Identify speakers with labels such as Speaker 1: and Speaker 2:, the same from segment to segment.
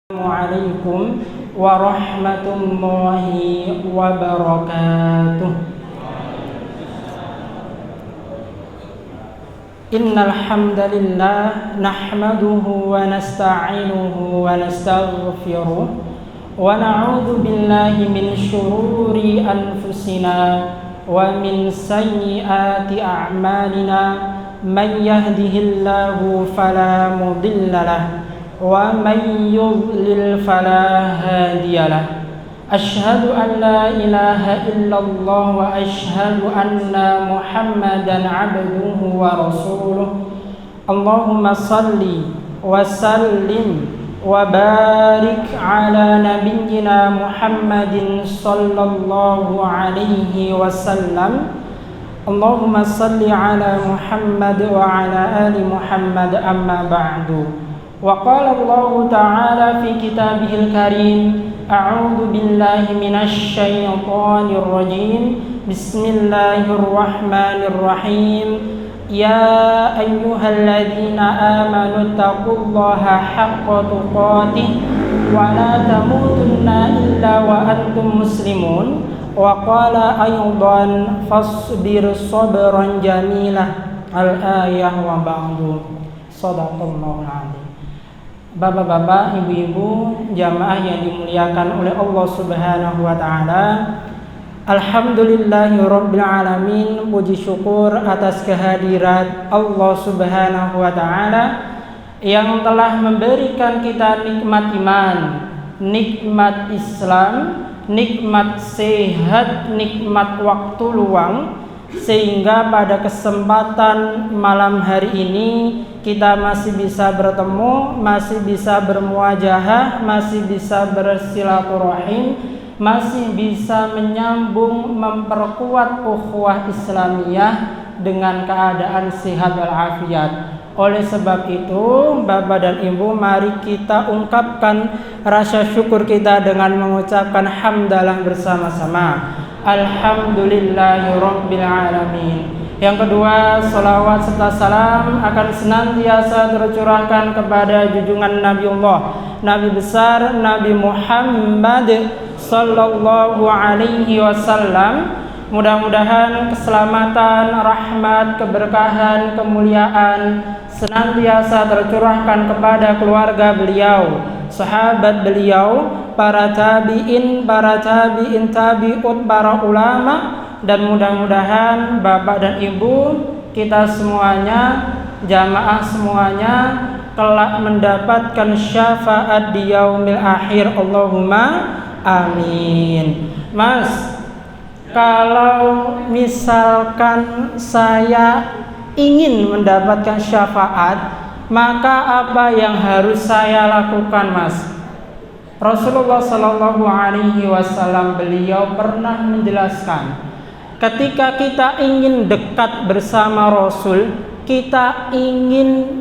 Speaker 1: Assalamualaikum warahmatullahi wabarakatuh. Innal hamdalillah nahmaduhu wa nasta'inuhu wa nastaghfiruh wa na'udzu billahi min shururi anfusina wa min sayyiati a'malina man yahdihillahu fala mudilla lahu wa man yudlil fala hadiyalah. Asyhadu an la ilaha illallah wa asyhadu anna Muhammadan abduhu wa rasuluh. Allahumma salli wa sallim wa barik ala nabiyyina Muhammadin sallallahu alaihi wasallam. Allahumma salli ala Muhammad wa ala ali Muhammad, amma ba'du. Wa qala Allah ta'ala fi kitabihil karim, a'udzu billahi minasy syaithanir rajim. Bismillahirrahmanirrahim. Ya ayyuhalladzina amanu taqullaha haqqa tuqatih wa la tamutunna illa wa antum muslimun. Wa qala aydan fasbir sabran jamilah. Al-ayah wa ba'du. Shadaqallahul azim. Bapak-bapak, ibu-ibu, jamaah yang dimuliakan oleh Allah Subhanahu wa taala. Alhamdulillahirabbil alamin. Puji syukur atas kehadirat Allah Subhanahu wa taala yang telah memberikan kita nikmat iman, nikmat Islam, nikmat sehat, nikmat waktu luang, sehingga pada kesempatan malam hari ini kita masih bisa bertemu, masih bisa bermuajahah, masih bisa bersilaturahim, masih bisa menyambung, memperkuat ukhuwah Islamiyah dengan keadaan sehat walafiat. Oleh sebab itu, Bapak dan Ibu, mari kita ungkapkan rasa syukur kita dengan mengucapkan hamdalah bersama-sama. Alhamdulillahirabbil alamin. Yang kedua, salawat serta salam akan senantiasa tercurahkan kepada junjungan Nabiullah, Nabi besar Nabi Muhammad sallallahu alaihi wasallam. Mudah-mudahan keselamatan, rahmat, keberkahan, kemuliaan senantiasa tercurahkan kepada keluarga beliau, sahabat beliau, para tabi'in, tabi'ut, para ulama, dan mudah-mudahan Bapak dan Ibu, kita semuanya, jamaah semuanya, kelak mendapatkan syafaat di yaumil akhir. Allahumma amin. Mas, kalau misalkan saya ingin mendapatkan syafaat, maka apa yang harus saya lakukan, Mas? Rasulullah Sallallahu Alaihi Wasallam beliau pernah menjelaskan, ketika kita ingin dekat bersama Rasul, kita ingin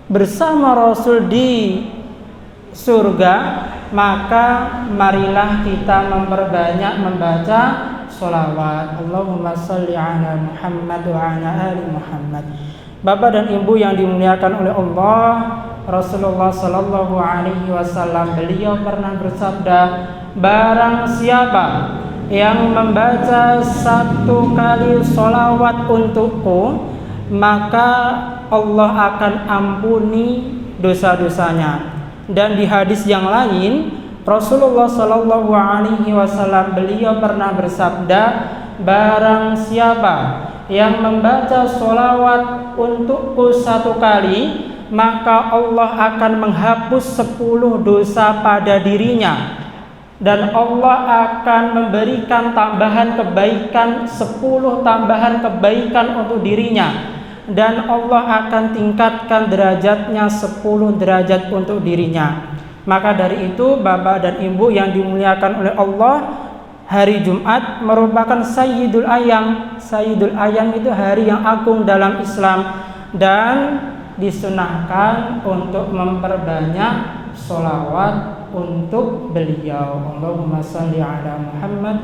Speaker 1: bersama Rasul di surga, maka marilah kita memperbanyak membaca sholawat. Allahumma salli ala Muhammad wa ala ali Muhammad. Bapak dan Ibu yang dimuliakan oleh Allah, Rasulullah Sallallahu Alaihi Wasallam beliau pernah bersabda, barang siapa yang membaca satu kali sholawat untukku, maka Allah akan ampuni dosa-dosanya. Dan di hadis yang lain, Rasulullah Sallallahu Alaihi Wasallam beliau pernah bersabda, barang siapa yang membaca sholawat untukku satu kali, maka Allah akan menghapus 10 dosa pada dirinya, dan Allah akan memberikan tambahan kebaikan, 10 tambahan kebaikan untuk dirinya, dan Allah akan tingkatkan derajatnya 10 derajat untuk dirinya. Maka dari itu, Bapak dan Ibu yang dimuliakan oleh Allah, hari Jumat merupakan Sayyidul Ayyam. Sayyidul Ayyam itu hari yang agung dalam Islam, dan disunahkan untuk memperbanyak sholawat untuk beliau. Allahumma salli ala Muhammad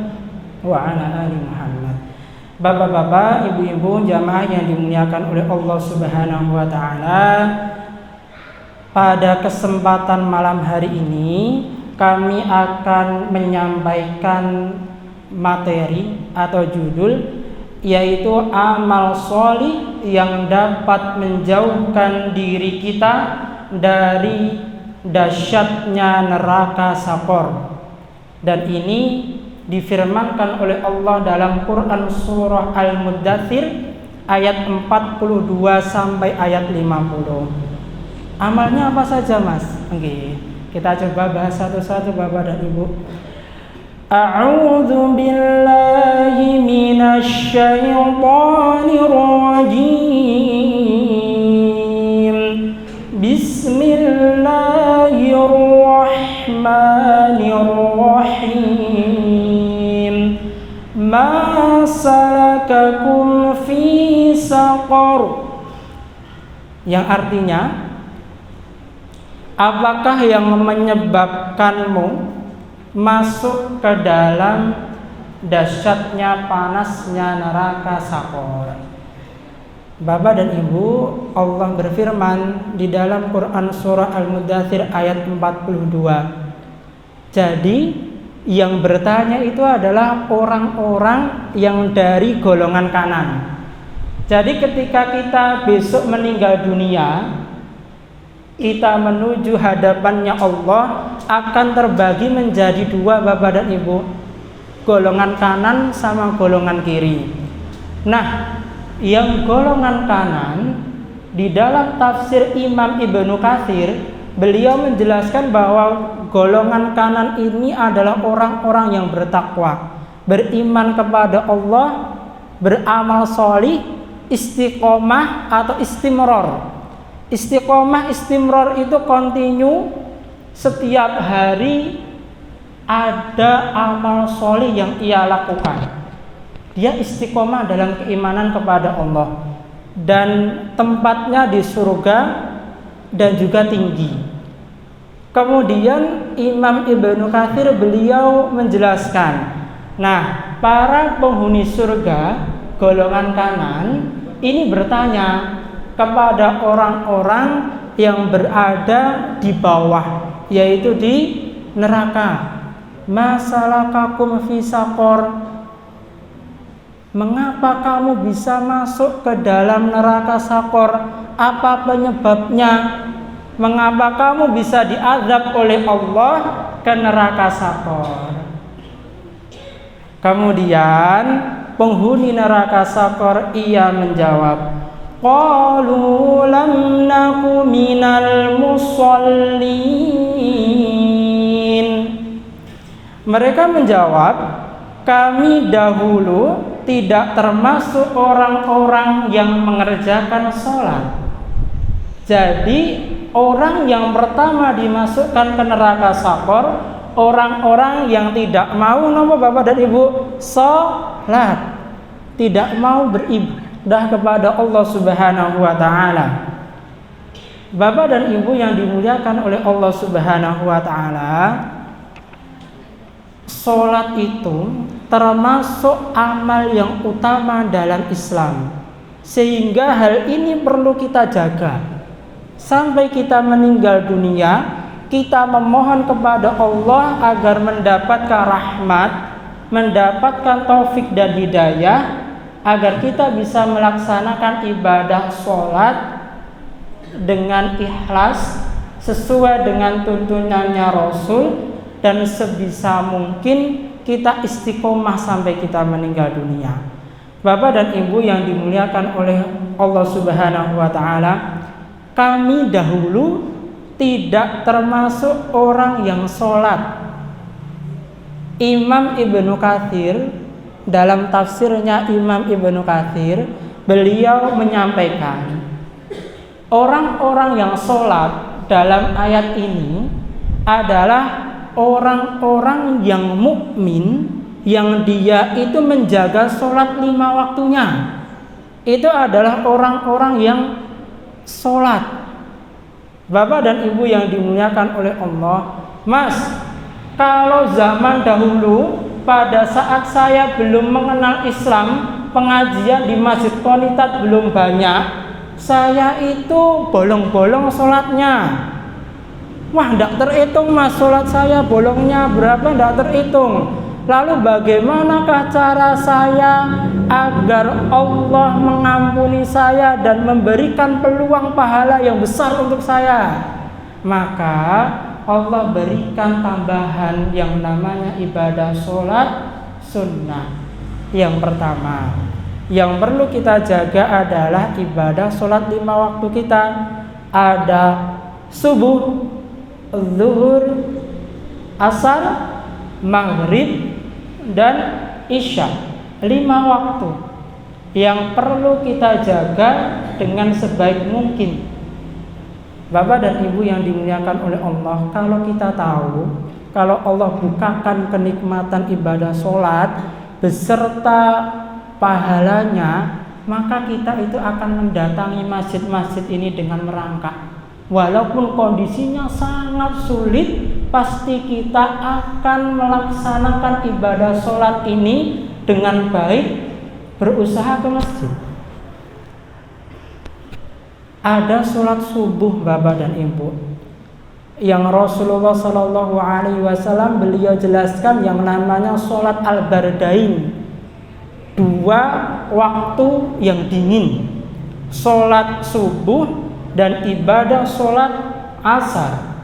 Speaker 1: wa ala ali Muhammad. Bapak-bapak, ibu-ibu, jamaah yang dimuliakan oleh Allah Subhanahu wa taala, Pada kesempatan malam hari ini kami akan menyampaikan materi atau judul, yaitu amal sholih yang dapat menjauhkan diri kita dari dahsyatnya neraka Sakor. Dan ini difirmankan oleh Allah dalam Quran surah Al-Muddathir ayat 42 sampai ayat 50. Amalnya apa saja, Mas? Oke, kita coba bahas satu-satu Bapak dan Ibu. A'udzu billahi minasy syaithanir rajim. Bismillahirrahmanirrahim. Ma salakakum fi saqar. Yang artinya, apakah yang menyebabkanmu masuk ke dalam dahsyatnya panasnya neraka Sakor? Bapak dan Ibu, Allah berfirman di dalam Quran surah Al-Muddathir ayat 42. Jadi yang bertanya itu adalah orang-orang yang dari golongan kanan. Jadi ketika kita besok meninggal dunia, kita menuju hadapannya Allah akan terbagi menjadi dua Bapak dan Ibu, golongan kanan sama golongan kiri. Nah, yang golongan kanan di dalam tafsir Imam Ibnu Katsir, beliau menjelaskan bahwa golongan kanan ini adalah orang-orang yang bertakwa, beriman kepada Allah, beramal sholih, istiqomah atau istimror. Istiqomah, istimror itu kontinu, setiap hari ada amal sholih yang ia lakukan. Dia istiqomah dalam keimanan kepada Allah dan tempatnya di surga dan juga tinggi. Kemudian Imam Ibnu Katsir beliau menjelaskan, nah, para penghuni surga golongan kanan ini bertanya kepada orang-orang yang berada di bawah, yaitu di neraka. Masalakakum fi saqor. Mengapa kamu bisa masuk ke dalam neraka Sakor? Apa penyebabnya? Mengapa kamu bisa diazab oleh Allah ke neraka Sakor? Kemudian penghuni neraka Sakor ia menjawab, qalu lam naku minal musallin. Mereka menjawab, kami dahulu tidak termasuk orang-orang yang mengerjakan sholat. Jadi orang yang pertama dimasukkan ke neraka Sakor, orang-orang yang tidak mau nama Bapak dan Ibu sholat, tidak mau beribadah kepada Allah Subhanahu wa ta'ala. Bapak dan Ibu yang dimuliakan oleh Allah Subhanahu wa ta'ala, sholat itu termasuk amal yang utama dalam Islam, sehingga hal ini perlu kita jaga sampai kita meninggal dunia. Kita memohon kepada Allah agar mendapatkan rahmat, mendapatkan taufik dan hidayah, agar kita bisa melaksanakan ibadah sholat dengan ikhlas sesuai dengan tuntunannya Rasul, dan sebisa mungkin kita istiqomah sampai kita meninggal dunia. Bapak dan Ibu yang dimuliakan oleh Allah Subhanahu wa ta'ala, kami dahulu tidak termasuk orang yang sholat. Imam Ibnu Katsir dalam tafsirnya Imam Ibnu Katsir, beliau menyampaikan orang-orang yang sholat dalam ayat ini adalah orang-orang yang mukmin, yang dia itu menjaga sholat 5 waktunya. Itu adalah orang-orang yang sholat. Bapak dan Ibu yang dimuliakan oleh Allah, Mas, kalau zaman dahulu pada saat saya belum mengenal Islam, pengajian di Masjid Qonitat belum banyak, saya itu bolong-bolong sholatnya. Wah, tidak terhitung mas, sholat saya bolongnya berapa, tidak terhitung. Lalu bagaimanakah cara saya agar Allah mengampuni saya dan memberikan peluang pahala yang besar untuk saya? Maka Allah berikan tambahan yang namanya ibadah sholat sunnah. Yang pertama yang perlu kita jaga adalah ibadah sholat 5 waktu kita. Ada subuh, zuhur, asar, maghrib, dan isya. 5 waktu yang perlu kita jaga dengan sebaik mungkin. Bapak dan Ibu yang dimuliakan oleh Allah, kalau kita tahu kalau Allah bukakan kenikmatan ibadah sholat beserta pahalanya, maka kita itu akan mendatangi masjid-masjid ini dengan merangkak. Walaupun kondisinya sangat sulit, pasti kita akan melaksanakan ibadah sholat ini dengan baik, berusaha ke masjid. Ada sholat subuh Bapak dan Ibu yang Rasulullah SAW beliau jelaskan yang namanya sholat al-bardain, 2 waktu yang dingin, sholat subuh dan ibadah sholat asar.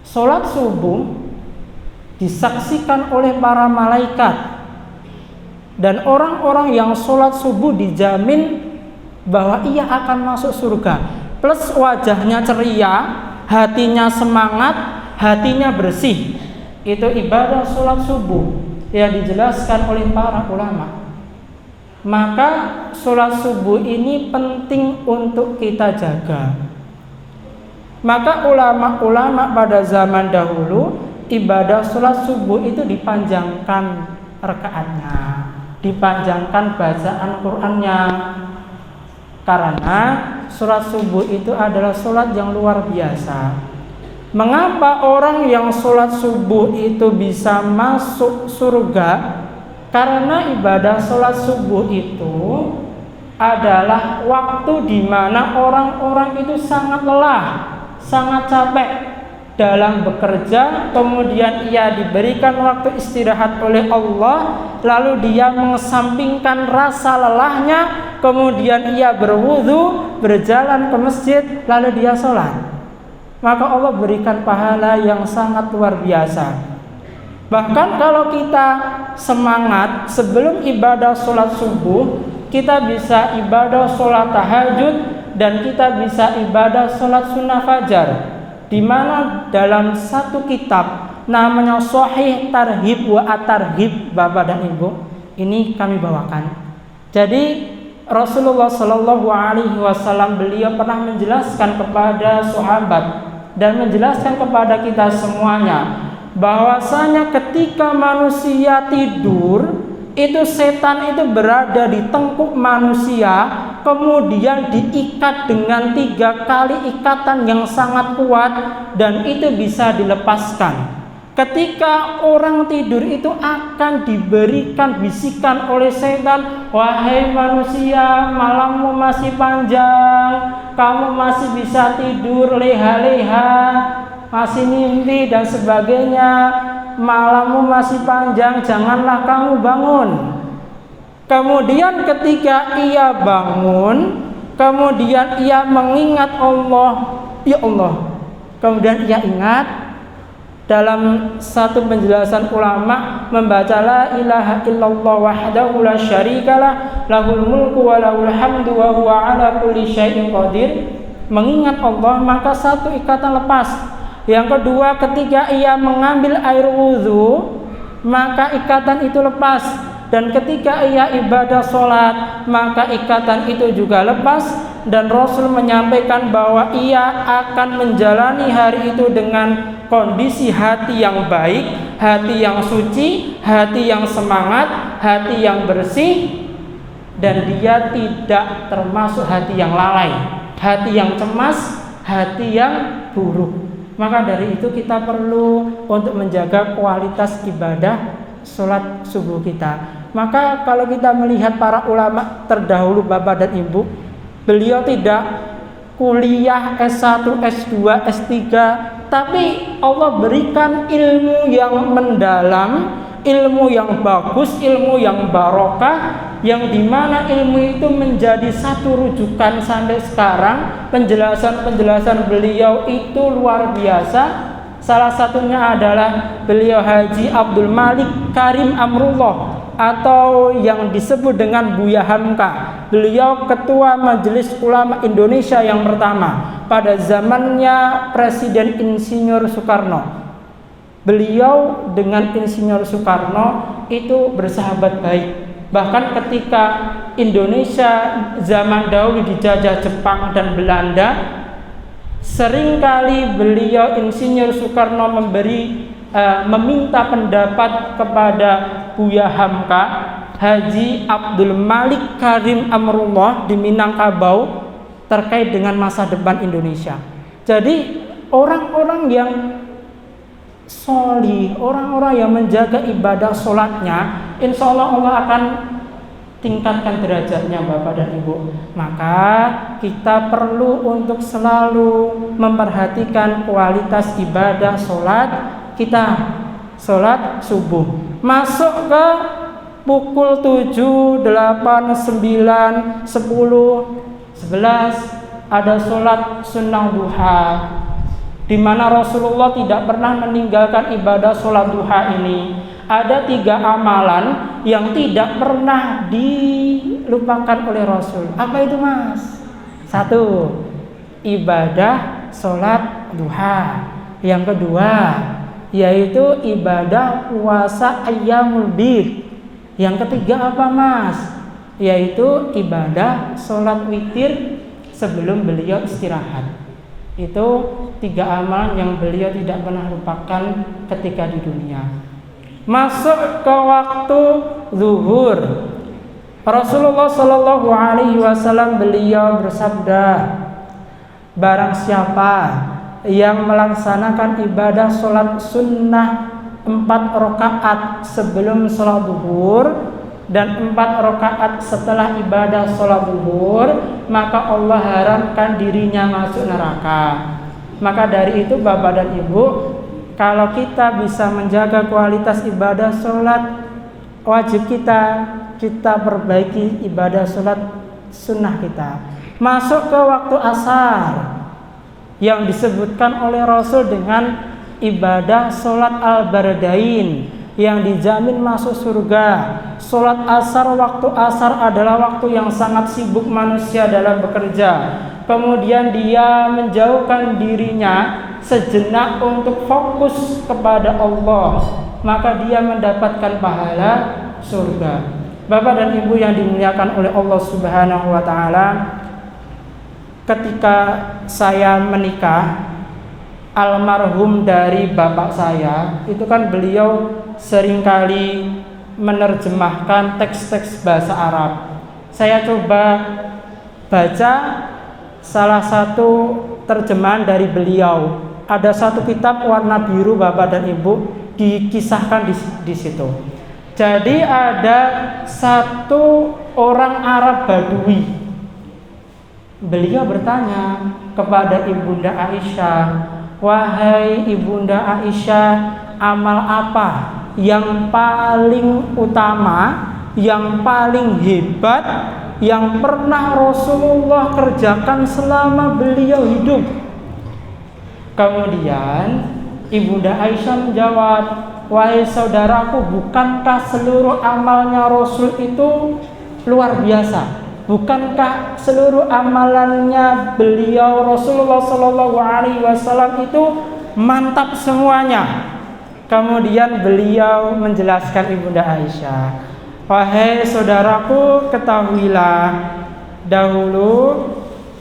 Speaker 1: Sholat subuh disaksikan oleh para malaikat, dan orang-orang yang sholat subuh dijamin bahwa ia akan masuk surga, plus wajahnya ceria, hatinya semangat, hatinya bersih. Itu ibadah sholat subuh yang dijelaskan oleh para ulama. Maka sholat subuh ini penting untuk kita jaga. Maka ulama-ulama pada zaman dahulu ibadah sholat subuh itu dipanjangkan rakaatnya, dipanjangkan bacaan Qur'annya, karena sholat subuh itu adalah sholat yang luar biasa. Mengapa orang yang sholat subuh itu bisa masuk surga? Karena ibadah sholat subuh itu adalah waktu di mana orang-orang itu sangat lelah, sangat capek dalam bekerja, kemudian ia diberikan waktu istirahat oleh Allah, lalu dia mengesampingkan rasa lelahnya, kemudian ia berwudu, berjalan ke masjid, lalu dia sholat. Maka Allah berikan pahala yang sangat luar biasa. Bahkan kalau kita semangat sebelum ibadah sholat subuh, kita bisa ibadah sholat tahajud dan kita bisa ibadah sholat sunnah fajar, di mana dalam satu kitab namanya Shahih Tarhib wa At-Tarhib, Bapak dan Ibu, ini kami bawakan. Jadi Rasulullah Shallallahu Alaihi Wasallam beliau pernah menjelaskan kepada sahabat dan menjelaskan kepada kita semuanya bahwasanya ketika manusia tidur itu setan itu berada di tengkuk manusia, kemudian diikat dengan 3 kali ikatan yang sangat kuat dan itu bisa dilepaskan. Ketika orang tidur itu akan diberikan bisikan oleh setan, wahai manusia, malammu masih panjang, kamu masih bisa tidur leha-leha, masih mimpi dan sebagainya, malammu masih panjang, janganlah kamu bangun. Kemudian ketika ia bangun, kemudian ia mengingat Allah, ya Allah, kemudian ia ingat. Dalam satu penjelasan ulama membaca la ilaha illallah wahdahu la syarikalah lahul mulku wa lahul hamdu wa huwa ala kulli syai'in qadir, mengingat Allah, maka satu ikatan lepas. Yang kedua, ketika ia mengambil air wudhu, maka ikatan itu lepas. Dan ketika ia ibadah sholat, maka ikatan itu juga lepas. Dan Rasul menyampaikan bahwa ia akan menjalani hari itu dengan kondisi hati yang baik, hati yang suci, hati yang semangat, hati yang bersih, dan dia tidak termasuk hati yang lalai, hati yang cemas, hati yang buruk. Maka dari itu kita perlu untuk menjaga kualitas ibadah sholat subuh kita. Maka kalau kita melihat para ulama terdahulu, Bapak dan Ibu, beliau tidak kuliah S1, S2, S3 tapi Allah berikan ilmu yang mendalam, ilmu yang bagus, ilmu yang barokah, yang dimana ilmu itu menjadi satu rujukan sampai sekarang. Penjelasan beliau itu luar biasa. Salah satunya adalah beliau Haji Abdul Malik Karim Amrullah, atau yang disebut dengan Buya Hamka. Beliau ketua Majelis Ulama Indonesia yang pertama pada zamannya Presiden Insinyur Soekarno. Beliau dengan Insinyur Soekarno itu bersahabat baik. Bahkan ketika Indonesia zaman dahulu dijajah Jepang dan Belanda, seringkali beliau Insinyur Soekarno meminta pendapat kepada Buya Hamka, Haji Abdul Malik Karim Amrullah di Minangkabau terkait dengan masa depan Indonesia. Jadi orang-orang yang solih, orang-orang yang menjaga ibadah sholatnya, insya Allah akan tingkatkan derajatnya Bapak dan Ibu. Maka kita perlu untuk selalu memperhatikan kualitas ibadah sholat kita. Sholat subuh masuk ke pukul 7, 8, 9, 10, 11 ada sholat sunnah duha, di mana Rasulullah tidak pernah meninggalkan ibadah sholat duha ini. Ada 3 amalan yang tidak pernah dilupakan oleh Rasul. Apa itu Mas? 1, ibadah sholat duha. Yang kedua, yaitu ibadah puasa ayyamul bid. Yang ketiga apa Mas? Yaitu ibadah sholat witir sebelum beliau istirahat. Itu 3 amalan yang beliau tidak pernah lupakan ketika di dunia. Masuk ke waktu zuhur, Rasulullah Shallallahu Alaihi Wasallam beliau bersabda, barang siapa yang melaksanakan ibadah sholat sunnah 4 rakaat sebelum sholat zuhur dan 4 rakaat setelah ibadah sholat zuhur, maka Allah haramkan dirinya masuk neraka. Maka dari itu Bapak dan Ibu, kalau kita bisa menjaga kualitas ibadah sholat, wajib kita perbaiki ibadah sholat sunnah kita. Masuk ke waktu asar yang disebutkan oleh Rasul dengan ibadah sholat al-bardain yang dijamin masuk surga. Sholat asar, waktu asar adalah waktu yang sangat sibuk manusia dalam bekerja. Kemudian dia menjauhkan dirinya sejenak untuk fokus kepada Allah, maka dia mendapatkan pahala surga. Bapak dan Ibu yang dimuliakan oleh Allah Subhanahu wa taala, ketika saya menikah, almarhum dari bapak saya itu kan beliau seringkali menerjemahkan teks-teks bahasa Arab. Saya coba baca salah satu terjemahan dari beliau. Ada satu kitab warna biru Bapak dan Ibu, dikisahkan di situ. Jadi ada satu orang Arab Badui. Beliau bertanya kepada Ibunda Aisyah, wahai Ibunda Aisyah, amal apa yang paling utama, yang paling hebat, yang pernah Rasulullah kerjakan selama beliau hidup? Kemudian Ibunda Aisyah menjawab, wahai saudaraku, bukankah seluruh amalnya Rasul itu luar biasa? Bukankah seluruh amalannya beliau Rasulullah Shallallahu Alaihi Wasallam itu mantap semuanya? Kemudian beliau menjelaskan Ibunda Aisyah, wahai saudaraku, ketahuilah dahulu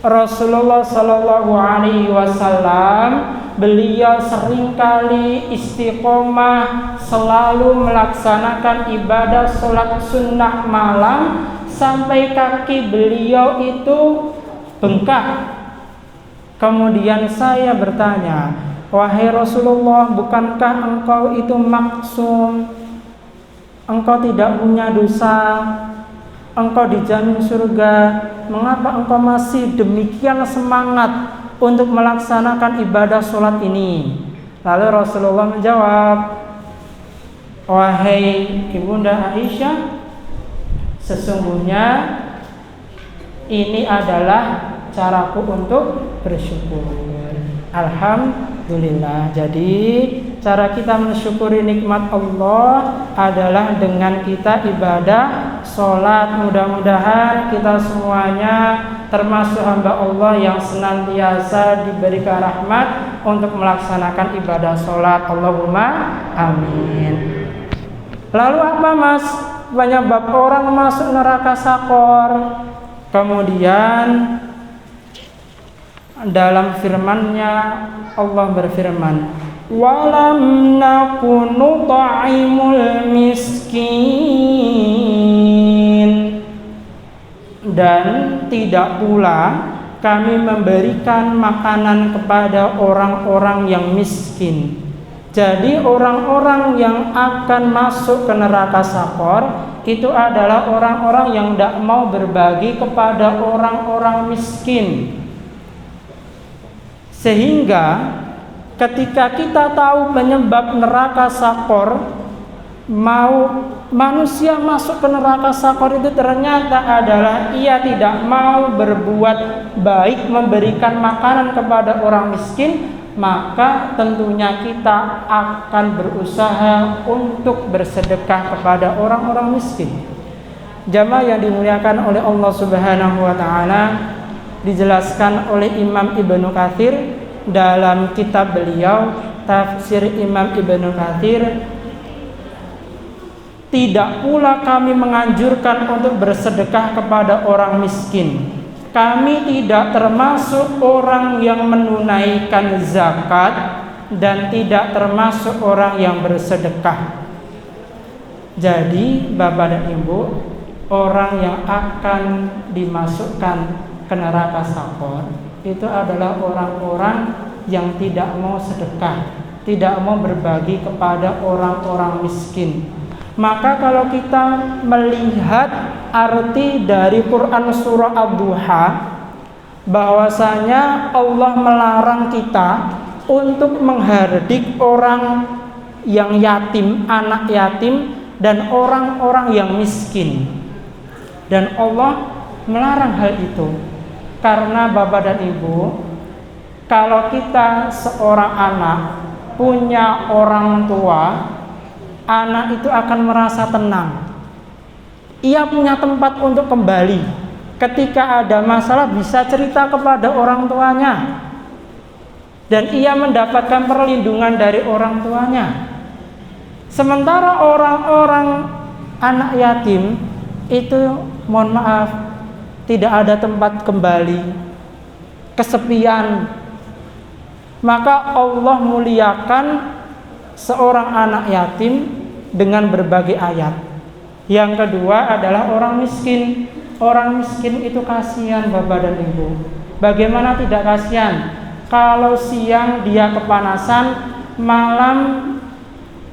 Speaker 1: Rasulullah Shallallahu Alaihi Wasallam beliau seringkali istiqomah selalu melaksanakan ibadah sholat sunnah malam sampai kaki beliau itu bengkak. Kemudian saya bertanya, wahai Rasulullah, bukankah engkau itu maksum? Engkau tidak punya dosa, engkau dijamin surga. Mengapa engkau masih demikian semangat untuk melaksanakan ibadah sholat ini? Lalu Rasulullah menjawab, wahai Ibunda Aisyah, sesungguhnya ini adalah caraku untuk bersyukur. Alhamdulillah. Jadi cara kita mensyukuri nikmat Allah adalah dengan kita ibadah sholat. Mudah-mudahan kita semuanya termasuk hamba Allah yang senantiasa diberikan rahmat untuk melaksanakan ibadah sholat. Allahumma amin. Lalu apa mas penyebab orang masuk neraka sakor? Kemudian dalam firman-Nya Allah berfirman, walam nakunu ta'imul miskin, dan tidak pula kami memberikan makanan kepada orang-orang yang miskin. Jadi orang-orang yang akan masuk ke neraka sakor itu adalah orang-orang yang tidak mau berbagi kepada orang-orang miskin. Sehingga ketika kita tahu penyebab neraka sakor, mau manusia masuk ke neraka sakor itu ternyata adalah ia tidak mau berbuat baik, memberikan makanan kepada orang miskin, maka tentunya kita akan berusaha untuk bersedekah kepada orang-orang miskin. Jamaah yang dimuliakan oleh Allah Subhanahu wa taala, dijelaskan oleh Imam Ibnu Katsir dalam kitab beliau Tafsir Imam Ibnu Katsir, tidak pula kami menganjurkan untuk bersedekah kepada orang miskin. Kami tidak termasuk orang yang menunaikan zakat dan tidak termasuk orang yang bersedekah. Jadi Bapak dan Ibu, orang yang akan dimasukkan ke neraka sakor itu adalah orang-orang yang tidak mau sedekah, tidak mau berbagi kepada orang-orang miskin. Maka kalau kita melihat arti dari Quran surah Ad-Duha, bahwasanya Allah melarang kita untuk menghardik orang yang yatim, anak yatim, dan orang-orang yang miskin. Dan Allah melarang hal itu karena Bapak dan Ibu, kalau kita seorang anak punya orang tua, anak itu akan merasa tenang. Ia punya tempat untuk kembali. Ketika ada masalah bisa cerita kepada orang tuanya, dan ia mendapatkan perlindungan dari orang tuanya. Sementara orang-orang anak yatim itu, mohon maaf, tidak ada tempat kembali, kesepian. Maka Allah muliakan seorang anak yatim dengan berbagai ayat. Yang kedua adalah orang miskin. Orang miskin itu kasihan Bapak dan Ibu. Bagaimana tidak kasihan? Kalau siang dia kepanasan, malam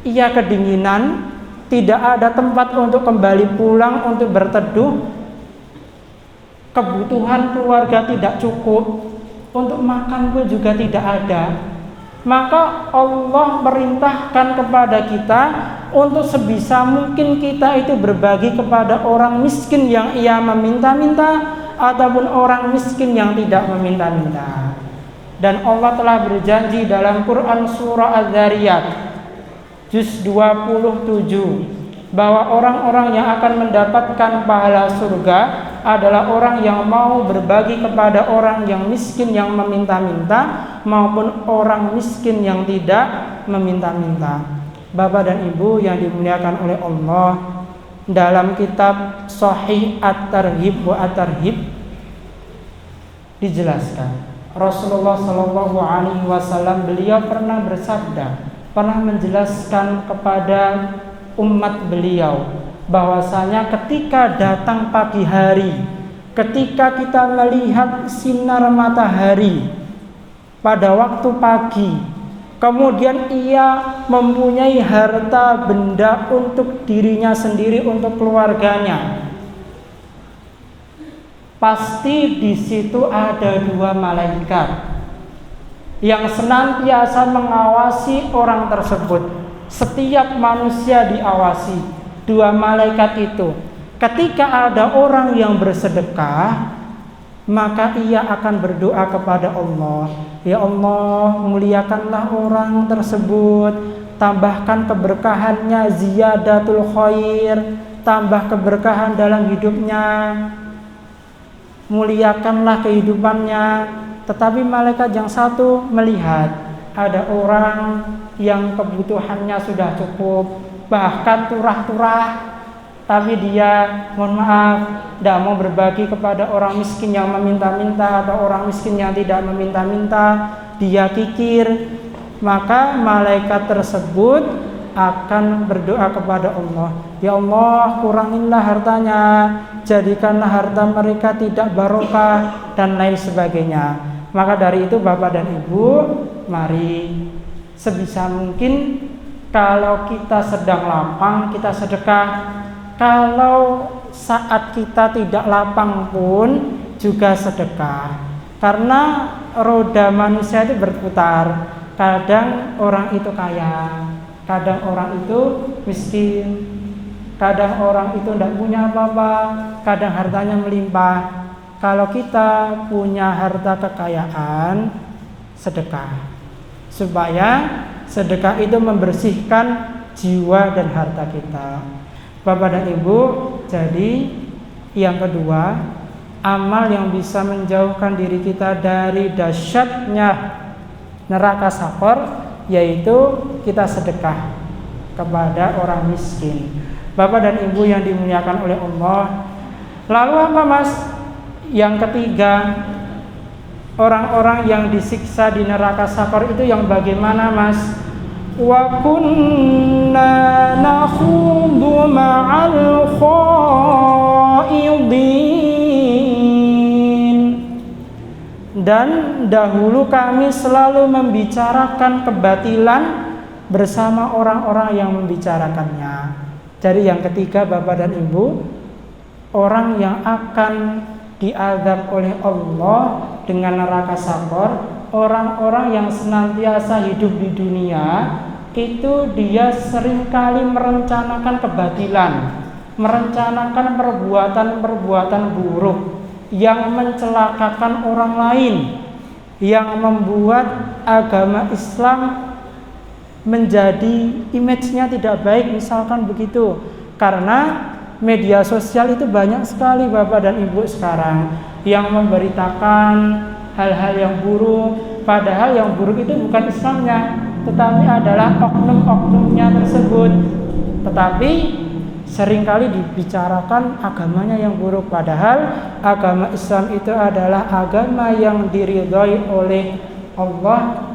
Speaker 1: ia kedinginan, tidak ada tempat untuk kembali pulang untuk berteduh, kebutuhan keluarga tidak cukup, untuk makan pun juga tidak ada. Maka Allah merintahkan kepada kita untuk sebisa mungkin kita itu berbagi kepada orang miskin yang ia meminta-minta ataupun orang miskin yang tidak meminta-minta. Dan Allah telah berjanji dalam Quran surah Az-Zariyat juz 27 bahwa orang-orang yang akan mendapatkan pahala surga adalah orang yang mau berbagi kepada orang yang miskin yang meminta-minta maupun orang miskin yang tidak meminta-minta. Bapak dan Ibu yang dimuliakan oleh Allah, dalam kitab Sahih At-Targhib wa At-Tarhib dijelaskan Rasulullah Shallallahu Alaihi Wasallam beliau pernah bersabda, pernah menjelaskan kepada umat beliau bahwasanya ketika datang pagi hari, ketika kita melihat sinar matahari pada waktu pagi, kemudian ia mempunyai harta benda untuk dirinya sendiri, untuk keluarganya, pasti di situ ada dua malaikat yang senantiasa mengawasi orang tersebut. Setiap manusia diawasi. Dua malaikat itu, ketika ada orang yang bersedekah, maka ia akan berdoa kepada Allah, ya Allah, muliakanlah orang tersebut, tambahkan keberkahannya, ziyadatul khair, tambah keberkahan dalam hidupnya, muliakanlah kehidupannya. Tetapi malaikat yang satu melihat ada orang yang kebutuhannya sudah cukup, bahkan turah-turah, tapi dia mohon maaf tidak mau berbagi kepada orang miskin yang meminta-minta atau orang miskin yang tidak meminta-minta, dia kikir. Maka malaikat tersebut akan berdoa kepada Allah, ya Allah, kuranginlah hartanya, jadikanlah harta mereka tidak barokah, dan lain sebagainya. Maka dari itu Bapak dan Ibu, mari sebisa mungkin kalau kita sedang lapang, kita sedekah. Kalau saat kita tidak lapang pun juga sedekah. Karena roda manusia itu berputar. Kadang orang itu kaya, kadang orang itu miskin, kadang orang itu tidak punya apa-apa, kadang hartanya melimpah. Kalau kita punya harta kekayaan, sedekah. Supaya sedekah itu membersihkan jiwa dan harta kita. Bapak dan Ibu, jadi yang kedua, amal yang bisa menjauhkan diri kita dari dahsyatnya neraka Sakor, yaitu kita sedekah kepada orang miskin. Bapak dan Ibu yang dimuliakan oleh Allah. Lalu apa Mas? Yang ketiga, orang-orang yang disiksa di neraka Sakor itu yang bagaimana Mas? Wa kunna nakhudu ma'al khaidin, dan dahulu kami selalu membicarakan kebatilan bersama orang-orang yang membicarakannya. Jadi yang ketiga Bapak dan Ibu, orang yang akan diazab oleh Allah dengan neraka Sakor, orang-orang yang senantiasa hidup di dunia itu dia seringkali merencanakan kebatilan, merencanakan perbuatan-perbuatan buruk yang mencelakakan orang lain, yang membuat agama Islam menjadi image-nya tidak baik, misalkan begitu. Karena media sosial itu banyak sekali Bapak dan Ibu sekarang yang memberitakan hal-hal yang buruk, padahal yang buruk itu bukan Islamnya, tetapi adalah oknum-oknumnya tersebut. Tetapi seringkali dibicarakan agamanya yang buruk, padahal agama Islam itu adalah agama yang diridhai oleh Allah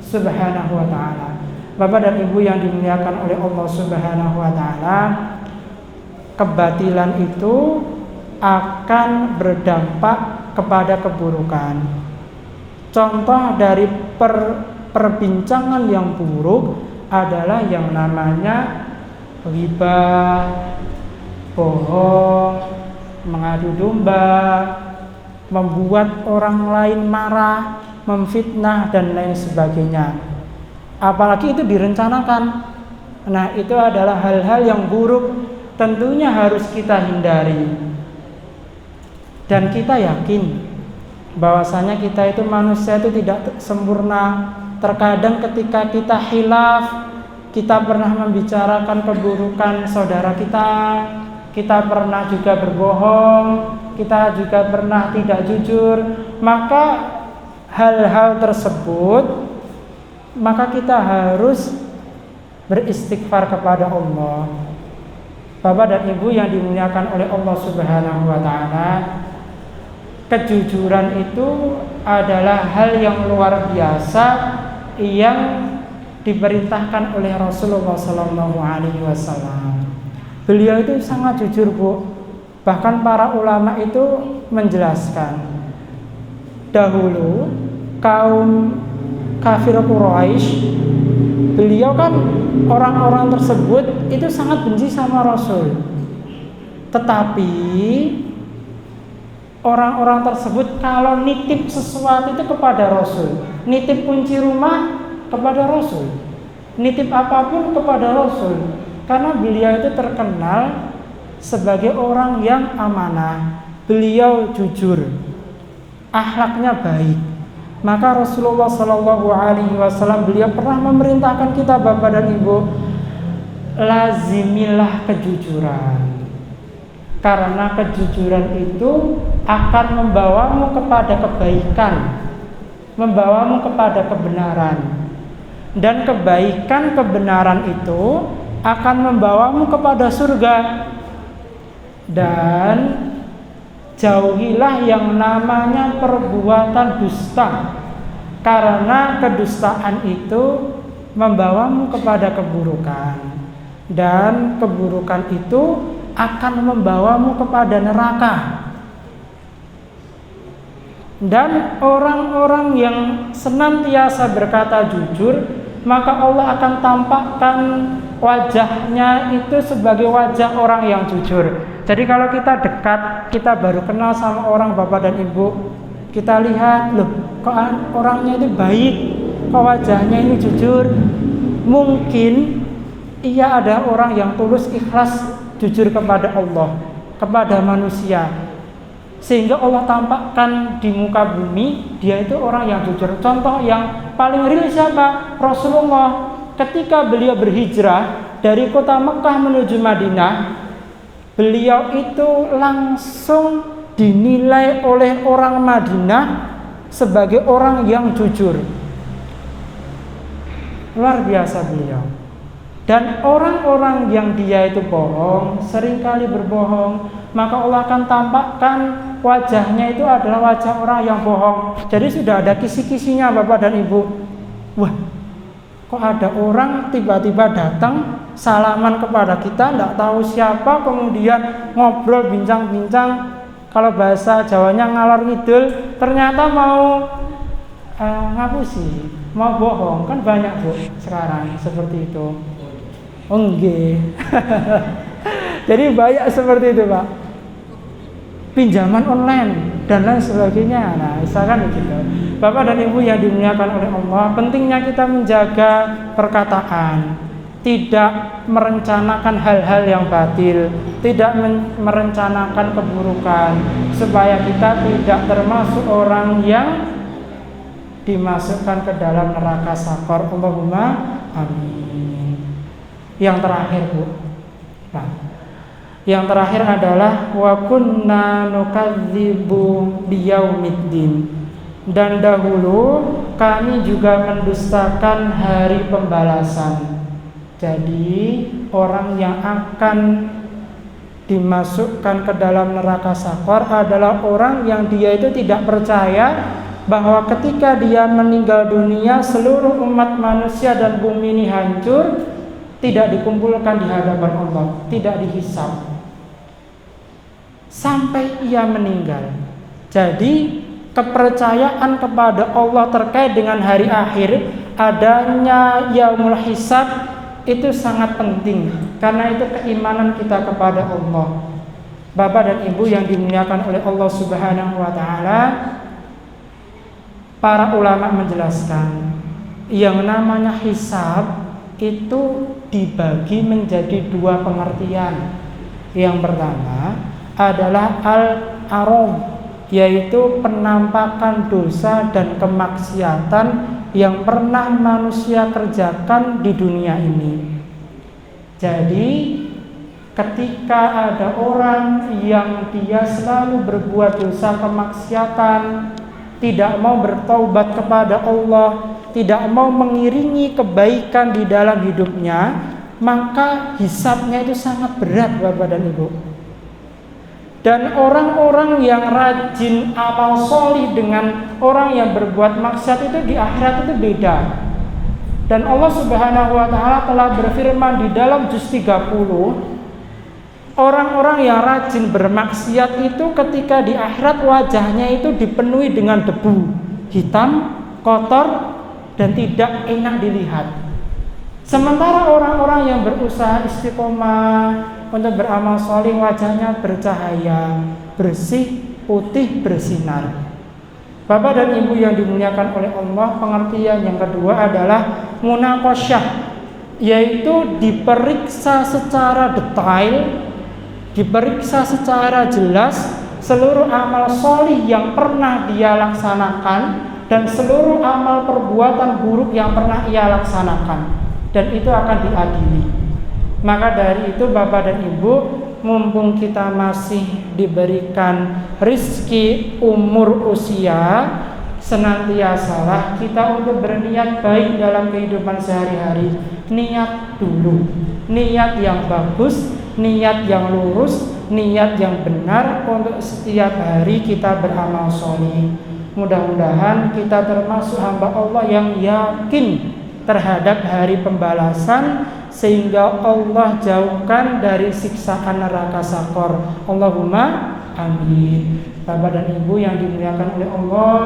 Speaker 1: Subhanahu wa ta'ala. Bapak dan Ibu yang dimuliakan oleh Allah Subhanahu wa ta'ala, kebatilan itu akan berdampak kepada keburukan. Contoh dari perbincangan yang buruk adalah yang namanya ghibah, bohong, mengadu domba, membuat orang lain marah, memfitnah dan lain sebagainya. Apalagi itu direncanakan. Nah, itu adalah hal-hal yang buruk, tentunya harus kita hindari. Dan kita yakin bahwasanya kita itu manusia itu tidak sempurna. Terkadang ketika kita khilaf, kita pernah membicarakan keburukan saudara kita pernah juga berbohong, kita juga pernah tidak jujur. Maka hal-hal tersebut, maka kita harus beristighfar kepada Allah. Bapak dan Ibu yang dimuliakan oleh Allah Subhanahu wa ta'ala, kejujuran itu adalah hal yang luar biasa yang diperintahkan oleh Rasulullah SAW. Beliau itu sangat jujur, Bu. Bahkan para ulama itu menjelaskan, dahulu kaum kafir Quraisy, beliau kan orang-orang tersebut itu sangat benci sama Rasul. Tetapi orang-orang tersebut kalau nitip sesuatu itu kepada Rasul, nitip kunci rumah kepada Rasul, nitip apapun kepada Rasul, karena beliau itu terkenal sebagai orang yang amanah, beliau jujur, akhlaknya baik. Maka Rasulullah Shallallahu Alaihi Wasallam beliau pernah memerintahkan kita Bapak dan Ibu, lazimilah kejujuran, karena kejujuran itu akan membawamu kepada kebaikan, membawamu kepada kebenaran, dan kebaikan kebenaran itu akan membawamu kepada surga. Dan jauhilah yang namanya perbuatan dusta, karena kedustaan itu membawamu kepada keburukan, dan keburukan itu akan membawamu kepada neraka. Dan orang-orang yang senantiasa berkata jujur, maka Allah akan tampakkan wajahnya itu sebagai wajah orang yang jujur. Jadi kalau kita dekat, kita baru kenal sama orang Bapak dan Ibu, kita lihat, loh kok orangnya itu baik, kok wajahnya ini jujur. Mungkin ia ada orang yang tulus ikhlas jujur kepada Allah, kepada manusia, sehingga Allah tampakkan di muka bumi dia itu orang yang jujur. Contoh yang paling real siapa? Rasulullah. Ketika beliau berhijrah dari kota Mekah menuju Madinah, beliau itu langsung dinilai oleh orang Madinah sebagai orang yang jujur. Luar biasa beliau. Dan orang-orang yang dia itu bohong, seringkali berbohong, maka Allah akan tampakkan wajahnya itu adalah wajah orang yang bohong. Jadi sudah ada kisi-kisinya Bapak dan Ibu. Wah, kok ada orang tiba-tiba datang salaman kepada kita, tidak tahu siapa, kemudian ngobrol bincang-bincang, kalau bahasa Jawanya ngalor ngidul, ternyata mau ngapusi, mau bohong. Kan banyak Bu sekarang seperti itu. Oh nggih. Jadi banyak seperti itu Pak, pinjaman online dan lain sebagainya. Nah misalkan begitu Bapak dan Ibu yang dimuliakan oleh Allah, pentingnya kita menjaga perkataan, tidak merencanakan hal-hal yang batil, tidak merencanakan keburukan, supaya kita tidak termasuk orang yang dimasukkan ke dalam neraka sakor. Allahumma amin. Yang terakhir Bu, nah, yang terakhir adalah wa kunna nukadzibu biyaumiddin, dan dahulu kami juga mendustakan hari pembalasan. Jadi orang yang akan dimasukkan ke dalam neraka sakor adalah orang yang dia itu tidak percaya bahwa ketika dia meninggal dunia seluruh umat manusia dan bumi ini hancur, tidak dikumpulkan di hadapan Allah, tidak dihisab sampai ia meninggal. Jadi kepercayaan kepada Allah terkait dengan hari akhir, adanya yaumul hisab, itu sangat penting, karena itu keimanan kita kepada Allah. Bapak dan Ibu yang dimuliakan oleh Allah Subhanahu wa taala, para ulama menjelaskan yang namanya hisab itu dibagi menjadi dua pengertian. Yang pertama adalah al-arom, yaitu penampakan dosa dan kemaksiatan yang pernah manusia kerjakan di dunia ini. Jadi ketika ada orang yang dia selalu berbuat dosa kemaksiatan, tidak mau bertaubat kepada Allah, tidak mau mengiringi kebaikan di dalam hidupnya, maka hisabnya itu sangat berat Bapak dan Ibu. Dan orang-orang yang rajin amal solih dengan orang yang berbuat maksiat itu di akhirat itu beda. Dan Allah Subhanahu wa taala telah berfirman di dalam juz 30, orang-orang yang rajin bermaksiat itu ketika di akhirat wajahnya itu dipenuhi dengan debu, hitam, kotor, dan tidak enak dilihat. Sementara orang-orang yang berusaha istiqomah untuk beramal soleh, wajahnya bercahaya, bersih, putih bersinar. Bapak dan Ibu yang dimuliakan oleh Allah, pengertian yang kedua adalah munaqasyah, yaitu diperiksa secara detail, diperiksa secara jelas seluruh amal solih yang pernah dia laksanakan dan seluruh amal perbuatan buruk yang pernah ia laksanakan, dan itu akan diadili. Maka dari itu Bapak dan Ibu, mumpung kita masih diberikan rizki umur usia, senantiasalah kita untuk berniat baik dalam kehidupan sehari-hari. Niat dulu, niat yang bagus, niat yang lurus, niat yang benar untuk setiap hari kita beramal soleh. Mudah-mudahan kita termasuk hamba Allah yang yakin terhadap hari pembalasan, sehingga Allah jauhkan dari siksaan neraka sakor. Allahumma amin. Bapak dan Ibu yang dimuliakan oleh Allah,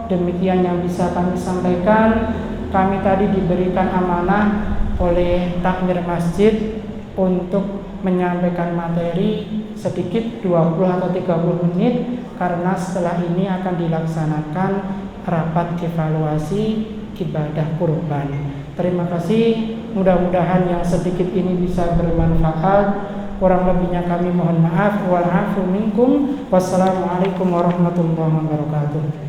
Speaker 1: demikian yang bisa kami sampaikan. Kami tadi diberikan amanah oleh takmir masjid untuk menyampaikan materi sedikit 20 atau 30 menit, karena setelah ini akan dilaksanakan rapat evaluasi ibadah kurban. Terima kasih, mudah-mudahan yang sedikit ini bisa bermanfaat. Kurang lebihnya kami mohon maaf. Wal afu minkum. Wassalamualaikum warahmatullahi wabarakatuh.